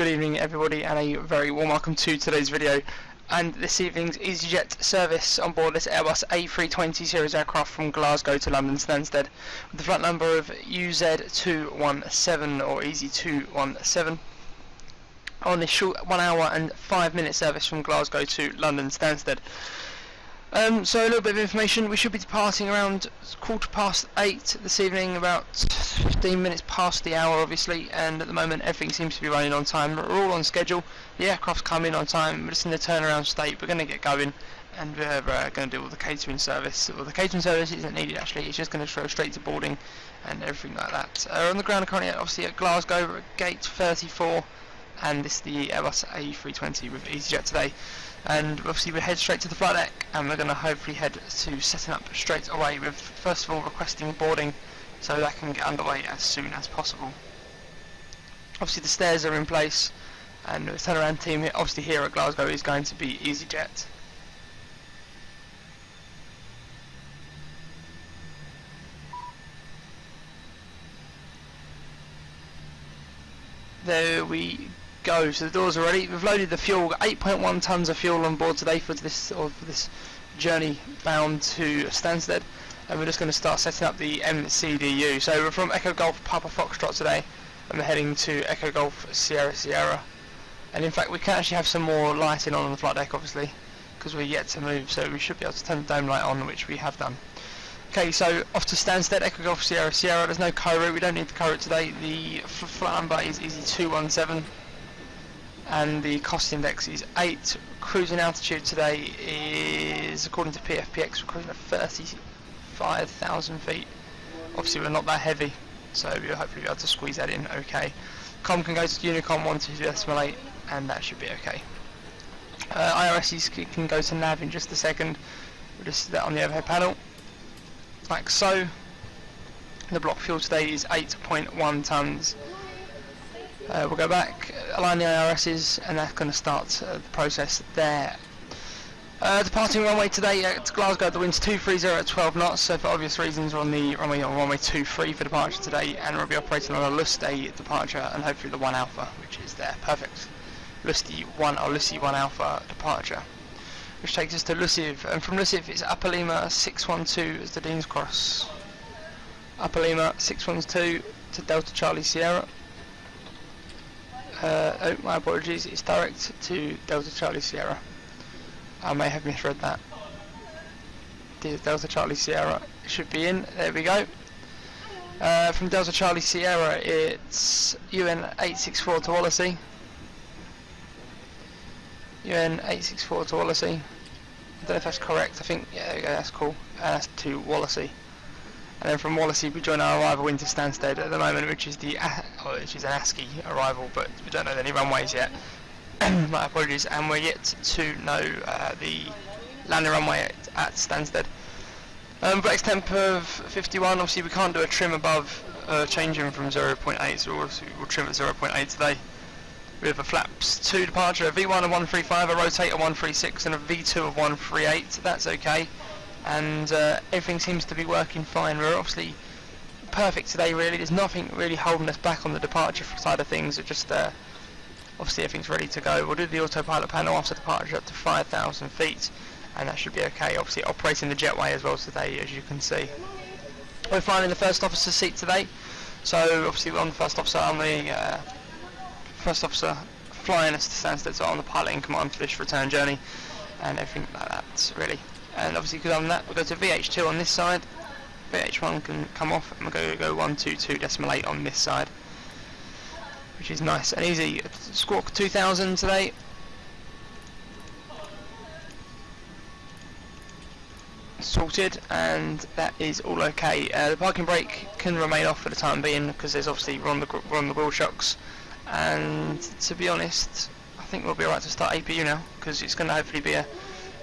Good evening everybody, and a very warm welcome to today's video and this evening's EasyJet service on board this Airbus A320 series aircraft from Glasgow to London Stansted with the flight number of EZY217 or EZY217 on this short 1 hour and 5 minute service from Glasgow to London Stansted. So a little bit of information. We should be departing around 8:15 this evening, about 15 minutes past the hour obviously, and at the moment everything seems to be running on time. We're all on schedule, the aircraft's come in on time, we're just in the turnaround state. We're going to get going and we're going to do all the catering service. Well, the catering service isn't needed actually, it's just going to go straight to boarding and everything like that. On the ground currently obviously at Glasgow, we're at gate 34, and this is the Airbus A320 with EasyJet today. And obviously we head straight to the flight deck, and we're going to hopefully head to setting up straight away with first of all requesting boarding so that can get underway as soon as possible. Obviously the stairs are in place, and the turnaround team obviously here at Glasgow is going to be EasyJet. There we go, so the doors are ready. We've loaded the fuel, 8.1 tonnes of fuel on board today for this journey bound to Stansted, and we're just going to start setting up the MCDU. So we're from Echo Golf Papa Foxtrot today, and we're heading to Echo Golf Sierra Sierra. And in fact we can actually have some more lighting on the flight deck obviously, because we're yet to move, so we should be able to turn the dome light on, which we have done. Okay, so off to Stansted, Echo Golf Sierra Sierra. There's no co-route, we don't need the co-route today. The flight number is EZY217. And the cost index is 8. Cruising altitude today is, according to PFPX, we're cruising at 35,000 feet. Obviously we're not that heavy, so we'll hopefully be able to squeeze that in okay. Com can go to Unicom 122.8, and that should be okay. IRSs can go to nav in just a second. We'll just set that on the overhead panel, like so. The block fuel today is 8.1 tonnes. We'll go back, align the IRSs, and that's going to start the process there. Departing runway today at Glasgow, the wind's 230 at 12 knots, so for obvious reasons we're on the runway 23 for departure today, and we'll be operating on a Lusty departure and hopefully the 1 Alpha, which is there. Perfect. Lusty 1 or Lucy 1 Alpha departure, which takes us to Luciv, and from Luciv it's Upper Lima 612 as the Dean's Cross. Upper Lima 612 to Delta Charlie Sierra. Oh, my apologies, it's direct to Delta Charlie Sierra. I may have misread that. Delta Charlie Sierra should be in, there we go. From Delta Charlie Sierra it's UN864 to Wallasey. UN864 to Wallasey. I don't know if that's correct, I think, yeah, there we go, that's cool. That's to Wallasey. And then from Wallasey we join our arrival into Stansted at the moment, which is an ASCII arrival, but we don't know any runways yet. My apologies, and we're yet to know the landing runway at Stansted. Flex temp of 51. Obviously we can't do a trim above changing from 0.8, so we'll trim at 0.8 today. We have a flaps 2 departure, a V1 of 135, a rotate of 136, and a V2 of 138. That's okay. And everything seems to be working fine. We're obviously perfect today really, there's nothing really holding us back on the departure side of things. It just obviously everything's ready to go. We'll do the autopilot panel after departure up to 5,000 feet, and that should be okay. Obviously operating the jetway as well today, as you can see. We're flying in the first officer seat today, so obviously we're on the first officer, flying us to Stansted, so on the pilot in command for this return journey and everything like that really. And obviously because on that we'll go to VH2 on this side, VH1 can come off, and we'll go 122.8 on this side, which is nice and easy. Squawk 2000 today. Sorted, and that is all okay. The parking brake can remain off for the time being because there's obviously we're on the wheel shocks, and to be honest I think we'll be alright to start APU now, because it's going to hopefully be a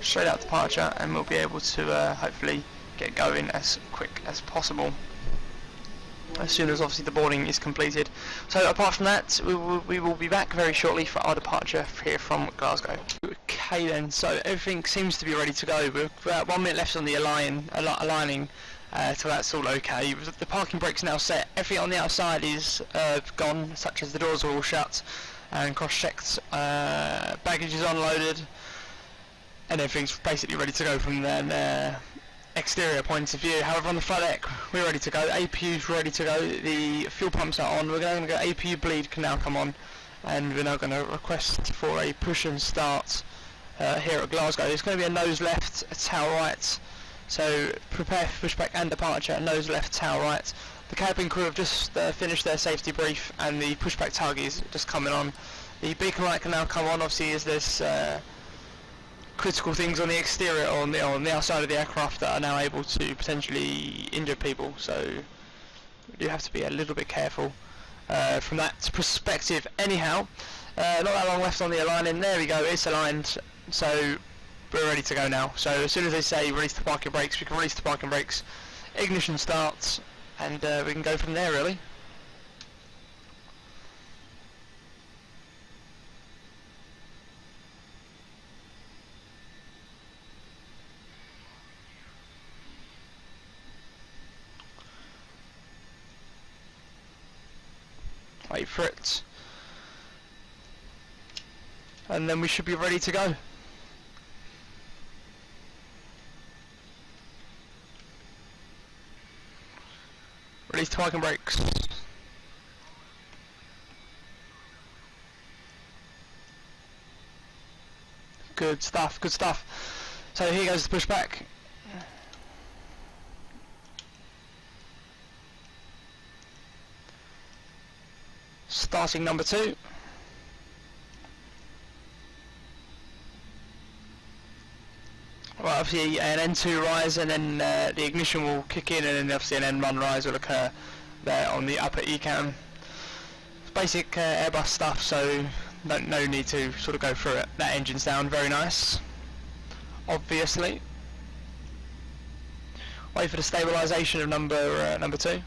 straight out departure, and we'll be able to hopefully get going as quick as possible as soon as obviously the boarding is completed. So apart from that we will be back very shortly for our departure here from Glasgow. Okay then, so everything seems to be ready to go. We're about 1 minute left on the aligning, so that's all okay. The parking brake's now set, everything on the outside is gone, such as the doors are all shut. and cross-checked. Baggage is unloaded, and everything's basically ready to go from their exterior point of view. However, on the flight deck, we're ready to go. APU's ready to go. The fuel pumps are on. We're going to go. APU bleed can now come on, and we're now going to request for a push and start here at Glasgow. It's going to be a nose left, a tail right. So prepare for pushback and departure. Nose left, tail right. The cabin crew have just finished their safety brief, and the pushback tug is just coming on. The beacon light can now come on. Obviously, as there's critical things on the exterior or on the outside of the aircraft that are now able to potentially injure people. So you have to be a little bit careful from that perspective. Anyhow, not that long left on the aligning. There we go. It's aligned. So we're ready to go now. So as soon as they say release the parking brakes, we can release the parking brakes. Ignition starts, and we can go from there, really. Wait for it, and then we should be ready to go. Release the parking brakes. Good stuff, good stuff. So here goes the pushback. Starting number 2. Well, obviously an N2 rise, and then the ignition will kick in, and then obviously an N1 rise will occur there on the upper ECAM. It's basic Airbus stuff, so no need to sort of go through it. That engine's down, very nice. Obviously. Wait for the stabilisation of number 2.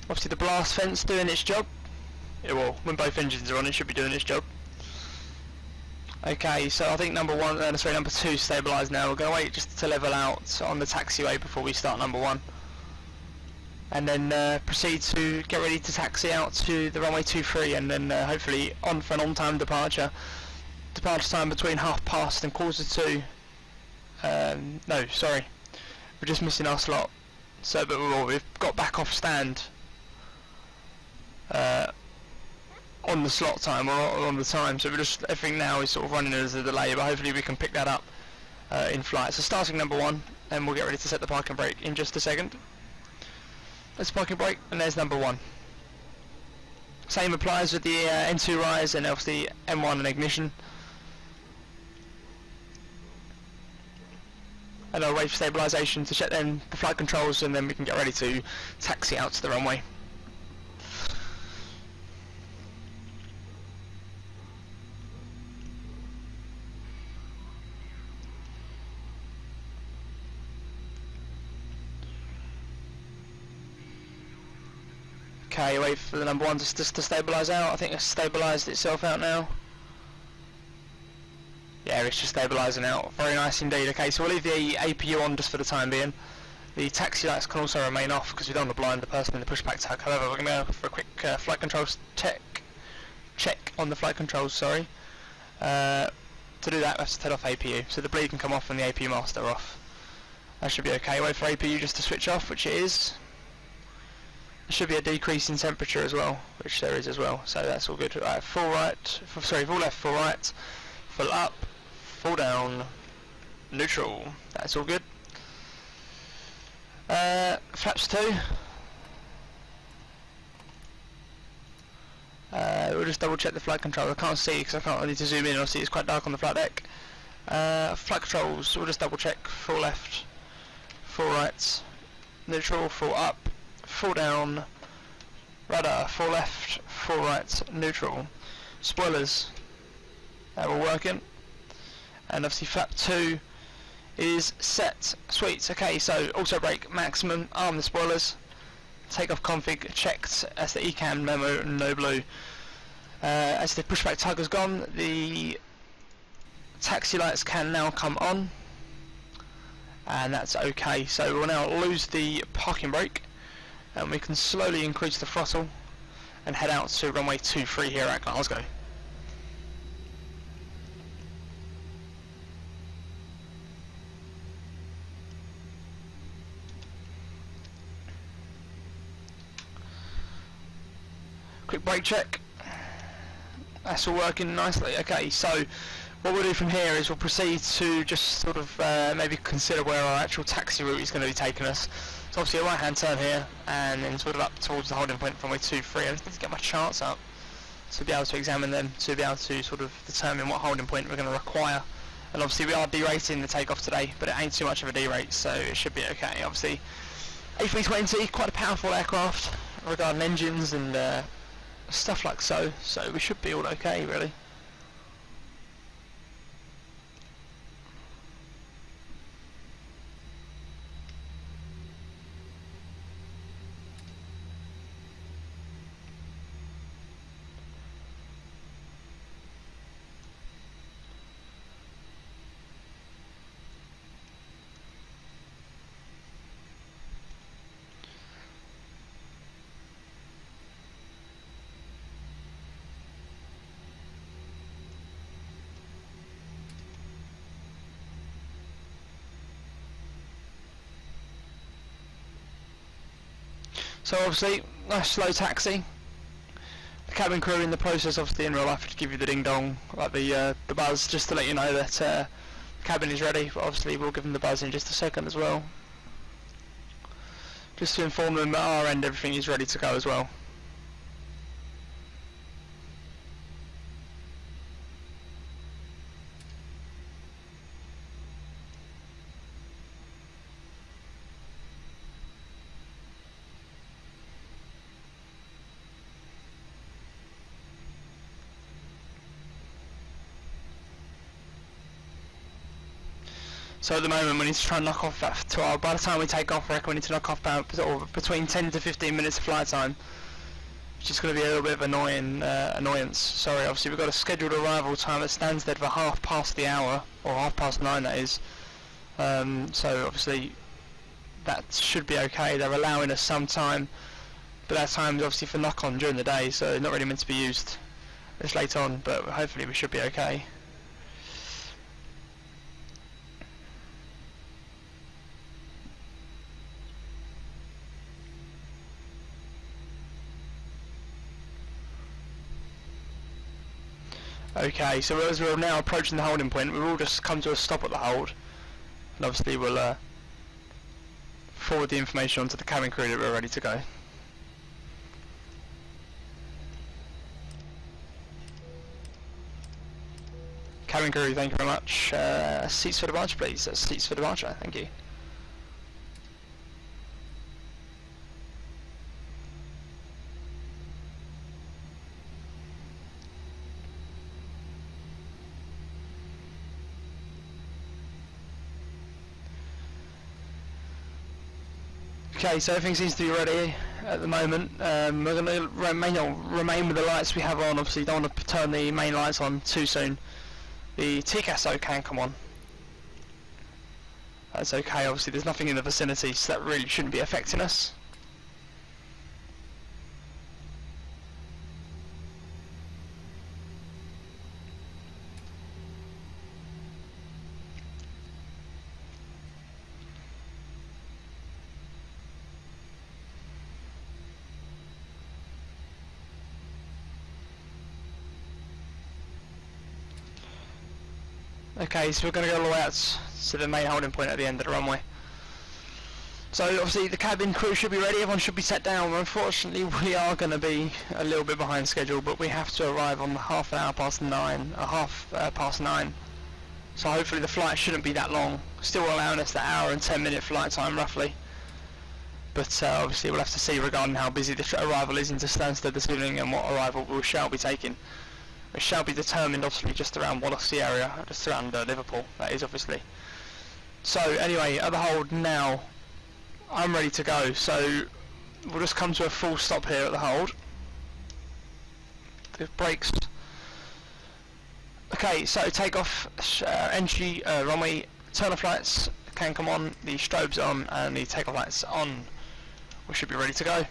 Obviously the blast fence doing its job. It will. When both engines are on, it should be doing its job. Okay, so I think number 2 stabilised now. We're going to wait just to level out on the taxiway before we start number 1. And then proceed to get ready to taxi out to the runway 23, and then hopefully on for an on-time departure. Departure time between 2:30 and 2:45. No, sorry. We're just missing our slot. So, but we've got back off stand on the slot time, or on the time, so we're just, everything now is sort of running as a delay, but hopefully we can pick that up in flight. So starting number 1, and we'll get ready to set the parking brake in just a second. There's parking brake, and there's number 1. Same applies with the N2 rise, and obviously M1 and ignition. And I'll wait for stabilisation to check then the flight controls, and then we can get ready to taxi out to the runway. Okay, wait for the number 1 just to stabilise out. I think it's stabilised itself out now. Yeah, it's just stabilising out. Very nice indeed. Okay, so we'll leave the APU on just for the time being. The taxi lights can also remain off because we don't want to blind the person in the pushback tug. However, we're going to go for a quick flight controls check on the flight controls, sorry. To do that, we have to turn off APU. So the bleed can come off and the APU master off. That should be okay. Wait for APU just to switch off, which it is. There should be a decrease in temperature as well, which there is as well, so that's all good. Right, full left, full right, full up, full down, neutral, that's all good. Flaps 2. We'll just double check the flight control. I can't see because I need to zoom in, obviously it's quite dark on the flight deck. Flight controls, we'll just double check. Full left, full right, neutral, full up, full down, rudder, full left, full right, neutral. Spoilers, we're working. And obviously flap 2 is set. Sweet. Okay, so auto brake maximum, arm the spoilers. Takeoff config checked. That's the ECAM memo, no blue. As the pushback tug has gone, the taxi lights can now come on, and that's okay. So we'll now lose the parking brake, and we can slowly increase the throttle and head out to runway 23 here at Glasgow. Quick brake check. That's all working nicely. Okay, so what we'll do from here is we'll proceed to just sort of maybe consider where our actual taxi route is going to be taking us. So obviously a right hand turn here, and then sort of up towards the holding point from runway 23. I just need to get my charts up to be able to examine them, to be able to sort of determine what holding point we're going to require. And obviously we are derating the takeoff today, but it ain't too much of a derate, so it should be okay. Obviously A320, quite a powerful aircraft regarding engines and stuff like so we should be all okay really. So obviously, nice slow taxi. The cabin crew in the process, obviously in real life, to give you the ding dong, like the buzz, just to let you know that the cabin is ready. But obviously we'll give them the buzz in just a second as well, just to inform them that our end everything is ready to go as well. So at the moment we need to try and knock off that 12. By the time we take off, I reckon we need to knock off about between 10 to 15 minutes of flight time, which is going to be a little bit of annoyance. Sorry, obviously we've got a scheduled arrival time at Stansted for 9:30, or 9:30 that is. So obviously that should be okay. They're allowing us some time, but that time is obviously for knock-on during the day, so not really meant to be used this late on, but hopefully we should be okay. Okay, so as we're now approaching the holding point, we will just come to a stop at the hold, and obviously we'll forward the information onto the cabin crew that we're ready to go. Cabin crew, thank you very much. Seats for departure, please. Seats for departure, thank you. Okay, so everything seems to be ready at the moment. We're going to remain with the lights we have on. Obviously don't want to turn the main lights on too soon. The TCAS can come on. That's okay, obviously there's nothing in the vicinity, so that really shouldn't be affecting us. Okay, so we're going to go all the way out to the main holding point at the end of the runway. So obviously the cabin crew should be ready, everyone should be set down. Unfortunately we are going to be a little bit behind schedule, but we have to arrive on half past nine. So hopefully the flight shouldn't be that long, still allowing us that hour and 10-minute flight time roughly. But obviously we'll have to see regarding how busy the arrival is into Stansted this evening and what arrival we shall be taking. It shall be determined obviously just around Wallasey area, just around Liverpool, that is obviously. So anyway, at the hold now, I'm ready to go, so we'll just come to a full stop here at the hold. The brakes Okay, so takeoff, entry, runway, turn off lights can come on, the strobes on and the takeoff lights on. We should be ready to go.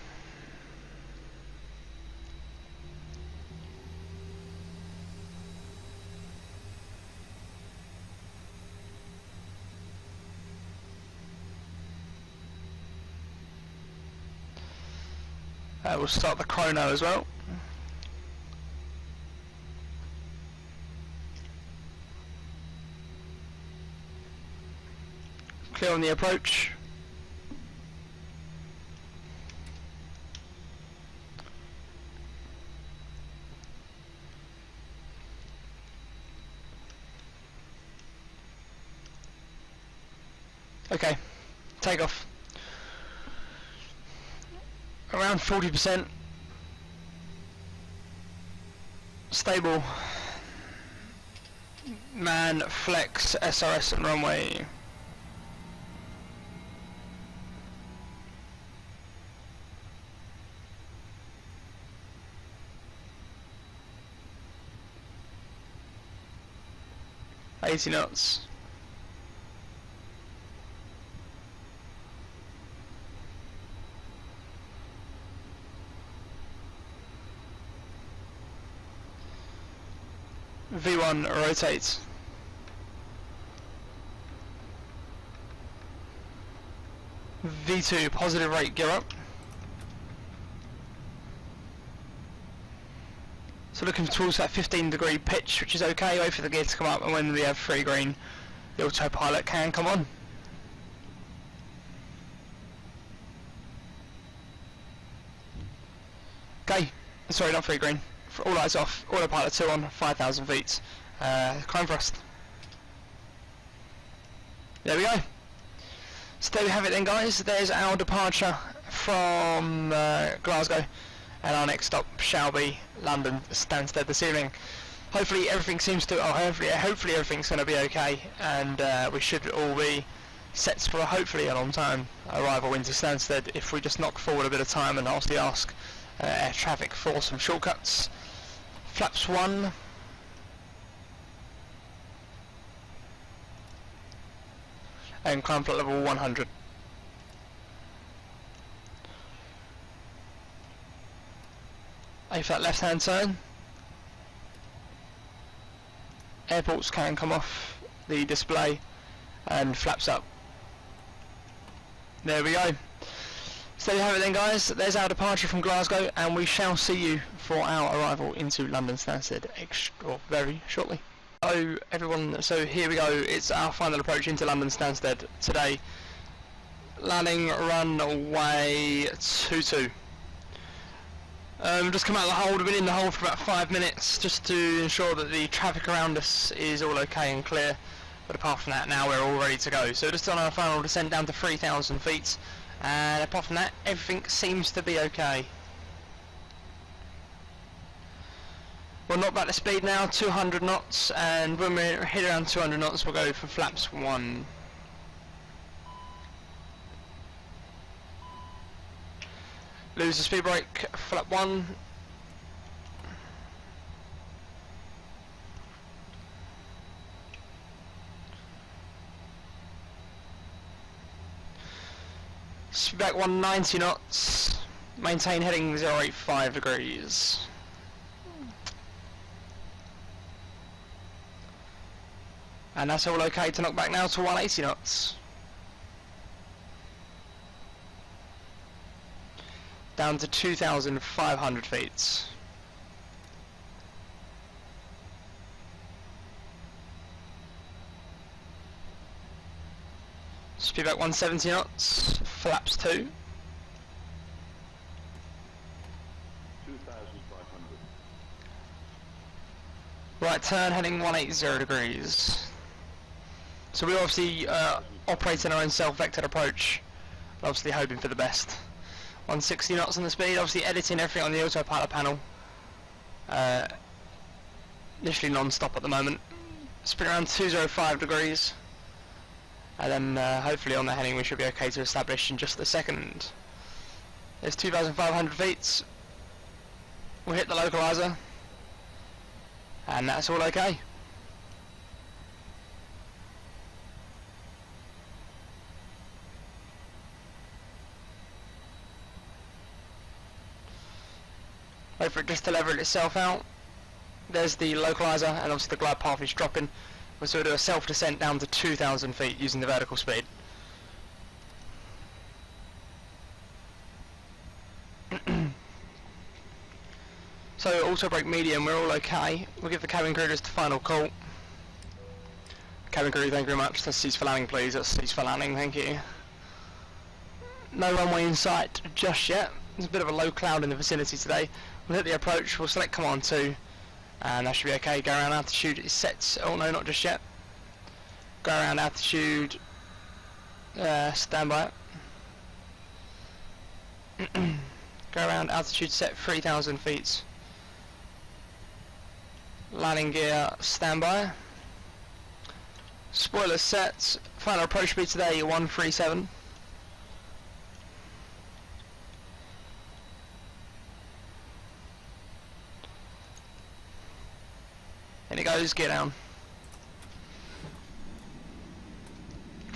We'll start the chrono as well. Clear on the approach. Okay, take off. Around 40%. Stable. Man, flex, SRS and runway. $80 knots. V1 rotates. V2 positive rate gear up. So looking towards that 15-degree pitch, which is okay. Wait for the gear to come up, and when we have free green, the autopilot can come on. Okay, sorry, not free green. All lights off, autopilot 2 on, 5,000 feet. Climb thrust. There we go. So there we have it then, guys. There's our departure from Glasgow, and our next stop shall be London Stansted this evening. Hopefully everything seems to, hopefully everything's going to be okay, and we should all be set for hopefully a long time arrival into Stansted if we just knock forward a bit of time and obviously ask air traffic for some shortcuts. Flaps 1. And climb flight level 100. A flat left hand turn. Airports can come off the display and flaps up. There we go. So there you have it then, guys. There's our departure from Glasgow, and we shall see you for our arrival into London Stansted very shortly. Hello everyone, so here we go. It's our final approach into London Stansted today. Landing runway 22. Just come out of the hold. We've been in the hold for about 5 minutes just to ensure that the traffic around us is all okay and clear. But apart from that, now we're all ready to go. So just on our final descent down to 3,000 feet. And apart from that, everything seems to be okay. We'll knock back the speed now, 200 knots, and when we hit around 200 knots, we'll go for flaps 1. Lose the speed brake, flap 1. Speed back 190 knots, maintain heading 085 degrees. And that's all okay to knock back now to 180 knots. Down to 2,500 feet. Speed back 170 knots, flaps 2. 2,500. Right turn heading 180 degrees. So we're obviously operating our own self-vectored approach, obviously hoping for the best. 160 knots on the speed, obviously editing everything on the autopilot panel. Literally non-stop at the moment. Spin around 205 degrees. And then hopefully on the heading we should be okay to establish in just a second. There's 2,500 feet. We'll hit the localizer. And that's all okay. Wait for it just to level itself out. There's the localizer, and obviously the glide path is dropping. We'll sort of do a self-descent down to 2,000 feet using the vertical speed. So auto brake medium, we're all okay. We'll give the cabin crew just a final call. Cabin crew, thank you very much. Let's cease for landing, please. Let's cease for landing, thank you. No runway in sight just yet. There's a bit of a low cloud in the vicinity today. We'll hit the approach, we'll select command 2, and that should be okay. Go around altitude, it sets. Oh no, not just yet. Go around altitude, stand by. Go around altitude set 3,000 feet. Landing gear, standby. Spoilers set. Final approach speed today 137. And it goes, gear down.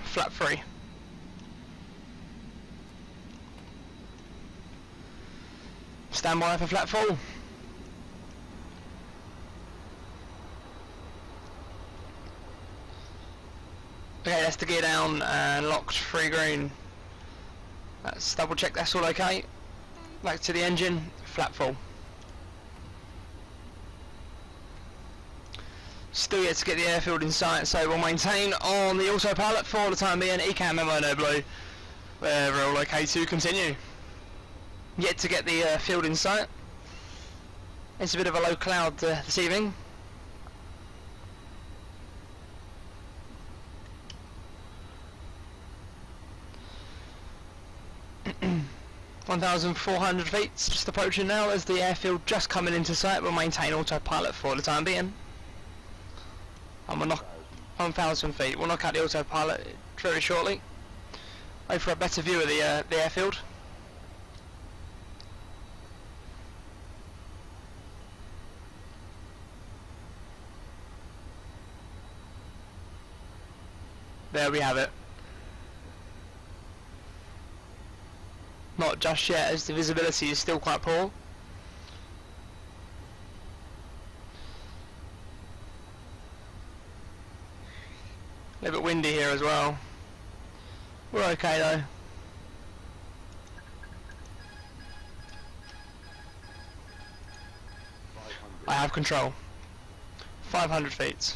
Flap 3. Standby for flap 4. Okay, that's the gear down and locked, 3 green. Let's double check that's all okay. Back to the engine, flap full. Still yet to get the airfield in sight, so we'll maintain on the autopilot for the time being. ECAM MO no blue. We're all okay to continue. Yet to get the field in sight. It's a bit of a low cloud this evening. (1,400 feet) just approaching now as the airfield just coming into sight. We'll maintain autopilot for the time being. And we'll knock 1,000 feet. We'll knock out the autopilot very shortly. Wait for a better view of the airfield. There we have it. Not just yet, as the visibility is still quite poor. A little bit windy here as well. We're okay though. I have control. 500 feet.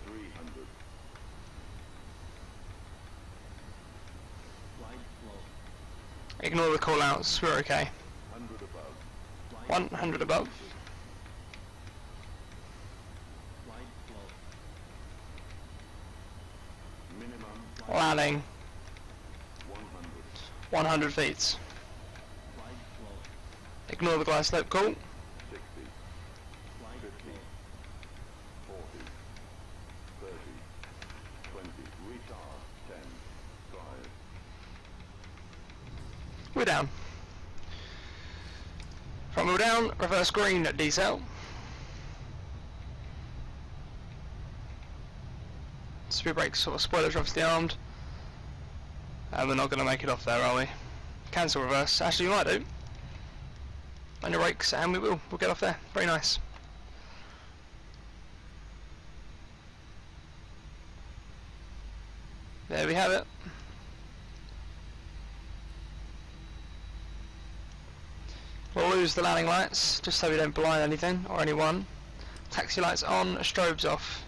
300. Ignore the call outs, we're okay. 100 above. 100 above. Minimum Landing. 100. 100 feet. Ignore the glide slope call. 60. 50. 40. 30. 20. Retard. 10. 5. We're down. Front wheel down, reverse green at decel. Speed brakes, sort of spoilers obviously armed. And we're not going to make it off there, are we? Cancel reverse. Actually, we might do. On your brakes, and we will. We'll get off there. Very nice. There we have it. We'll lose the landing lights, just so we don't blind anything, or anyone. Taxi lights on, strobes off.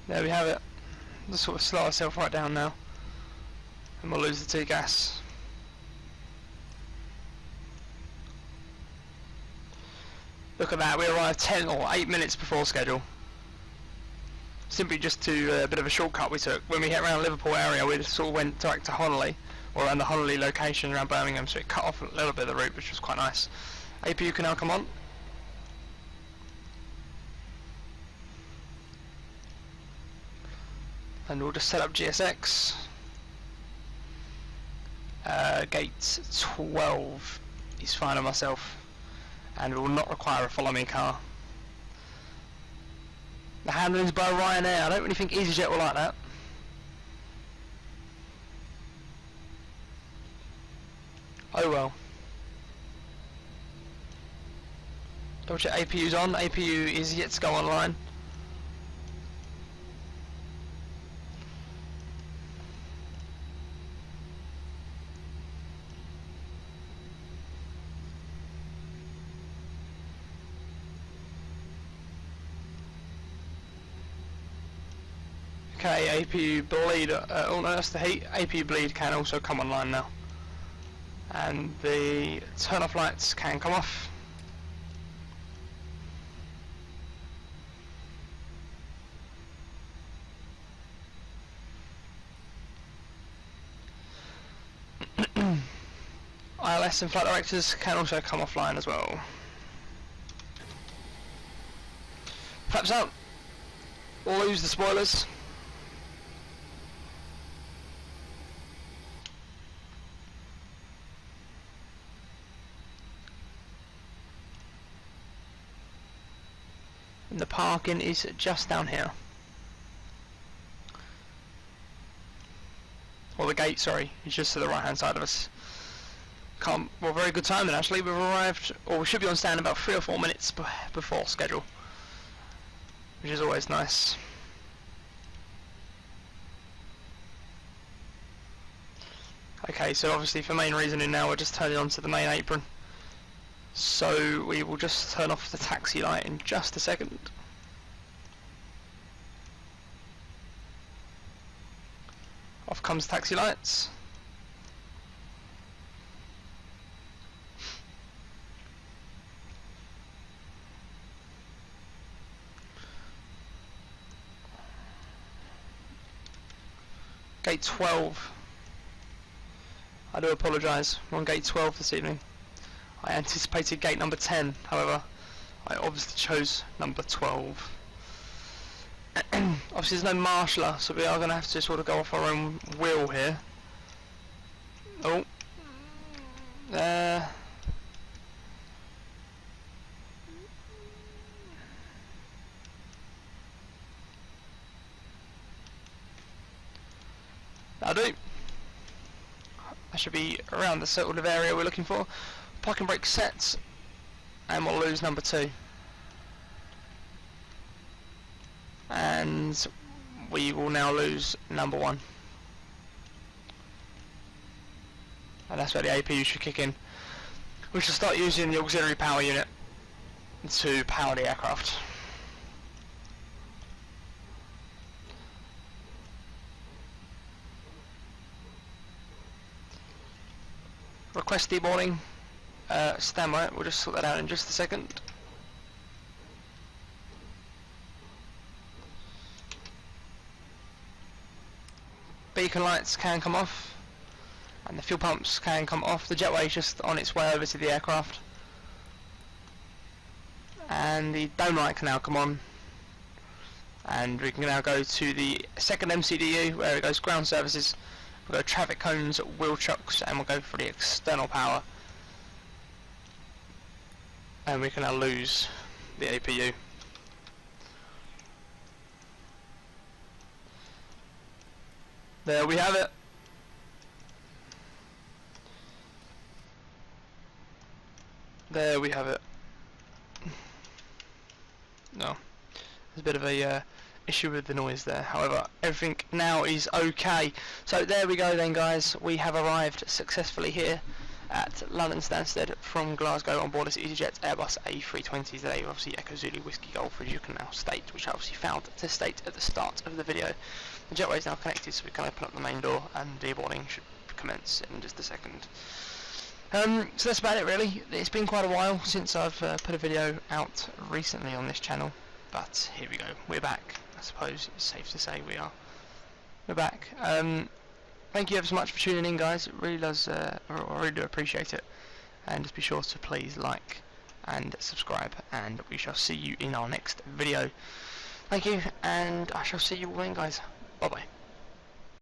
There we have it. Just sort of slow ourselves right down now. And we'll lose the T-gas. Look at that, we arrived 10 or 8 minutes before schedule. Simply just to a bit of a shortcut we took. When we hit around Liverpool area, we just sort of went direct to Honolly, or around the Honolly location around Birmingham, so it cut off a little bit of the route, which was quite nice. APU can now come on. and we'll just set up GSX. Gate 12 is fine on myself, and will not require a follow me car. The handling's by Ryanair. I don't really think EasyJet will like that. Oh well. Double check APU's on. APU is yet to go online. Okay, APU bleed, oh no, that's the heat. APU bleed can also come online now. And the turn off lights can come off. ILS and flight directors can also come offline as well. Flaps out. We'll lose the spoilers. And the parking is just down here. Or the gate, sorry, is just to the right hand side of us. Well, very good timing actually. We've arrived, or we should be on stand about 3 or 4 minutes before schedule, which is always nice. Okay, so obviously for main reasoning now we're just turning onto the main apron. So we will just turn off the taxi light in just a second. Off comes taxi lights. Gate 12. I do apologise, we're on gate 12 this evening. I anticipated gate number 10, however, I obviously chose number 12. Obviously there's no marshaller, so we are going to have to sort of go off our own wheel here. Oh. That'll do. That should be around the sort of area we're looking for. Parking brake sets, and we'll lose number 2. And we will now lose number 1. And that's where the APU should kick in. We shall start using the auxiliary power unit to power the aircraft. Request deboarding. Stand by, we'll just sort that out in just a second. Beacon lights can come off, and the fuel pumps can come off. The jetway is just on its way over to the aircraft, and the dome light can now come on, and we can now go to the second MCDU where it goes ground services. We'll go traffic cones, wheel chocks, and we'll go for the external power. And we can now lose the APU. There we have it. There we have it. No, there's a bit of a issue with the noise there. However, everything now is okay. So there we go then, guys. We have arrived successfully here at London Stansted from Glasgow on board this EasyJet Airbus A320 today, obviously Echo Zulu Whiskey Golf, as you can now state, which I obviously failed to state at the start of the video. The jetway is now connected, so we can open up the main door and deboarding should commence in just a second. So that's about it really. It's been quite a while since I've put a video out recently on this channel, but here we go, we're back. I suppose it's safe to say we're back. Thank you ever so much for tuning in, guys. It really does, I really do appreciate it. And just be sure to please like and subscribe, and we shall see you in our next video. Thank you, and I shall see you all then, guys. Bye bye.